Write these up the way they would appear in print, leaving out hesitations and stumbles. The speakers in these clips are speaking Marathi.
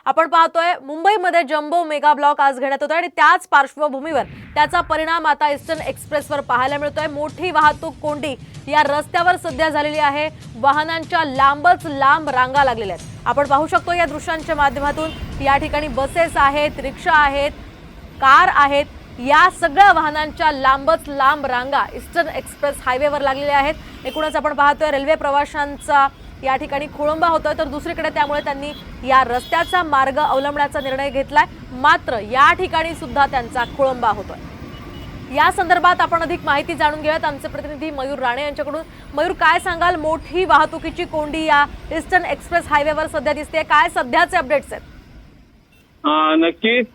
आपण पाहतोय मुंबईमध्ये जम्बो मेगा ब्लॉक आज घेण्यात होतोय आणि त्याच पार्श्वभूमीवर त्याचा परिणाम आता ईस्टर्न एक्सप्रेसवर पाहायला मिळतोय। मोठी वाहतूक कोंडी या रस्त्यावर सध्या झालेली आहे। वाहनांच्या लांबच लांब रांगा लागलेल्या आहेत। आपण पाहू शकतो या दृश्यांच्या माध्यमातून या ठिकाणी बसेस आहेत, रिक्षा आहेत, कार आहेत, या सगळ्या वाहनांच्या लांबच लांब रांगा ईस्टर्न एक्सप्रेस हायवेवर लागलेल्या आहेत। एकूणच आपण पाहतोय रेल्वे प्रवाशांचा या ठिकाणी खोळंबा होतोय, तर दुसरीकडे त्यामुळे त्यांनी या रस्त्याचा मार्ग अवलंबण्याचा निर्णय घेतलाय। मात्र या ठिकाणी सुद्धा त्यांचा खोळंबा होतोय। या संदर्भात आपण अधिक माहिती जाणून घेऊयात आमचे प्रतिनिधी मयूर राणे यांच्याकडून। मयूर, काय सांगाल? मोठी वाहतुकीची कोंडी या ईस्टर्न एक्सप्रेस हायवेवर सध्या दिसते, काय सध्याचे अपडेट्स आहेत? नक्कीच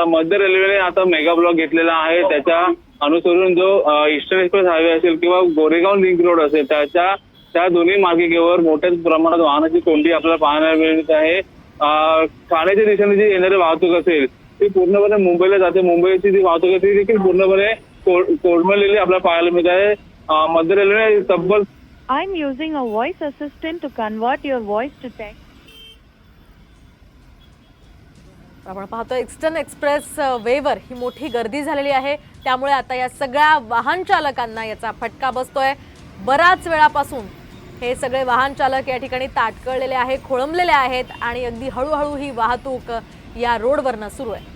मध्य रेल्वेने आता मेगा ब्लॉक घेतलेला आहे। त्याच्या अनुसरून जो ईस्टर्न एक्सप्रेस हायवे असेल किंवा गोरेगाव लिंक रोड असेल त्या दोन्ही मार्गिकेवर मोठ्या प्रमाणात वाहनाची कोंडी आपल्याला पाहायला मिळत आहे। ठाण्याच्या दिशेने जी येणारी वाहतूक असेल ती पूर्णपणे मुंबईला जाते। मुंबईची जी वाहतूक आहे ती देखील पूर्णपणे कोलमडलेली आपल्याला पाहायला मिळत आहे। मध्य रेल्वेने तब्बल I'm using a voice assistant to convert your voice to text. आपण पाहतोय ईस्टर्न एक्सप्रेस वेवर ही मोठी गर्दी झालेली आहे, त्यामुळे आता या सगळ्या वाहन चालकांना याचा फटका बसतोय। बराच वेळापासून हे सगळे वाहन चालक या ठिकाणी ताटकळलेले आहेत, खोळंबलेले आहेत आणि अगदी हळूहळू ही वाहतूक या रोडवरनं सुरू आहे।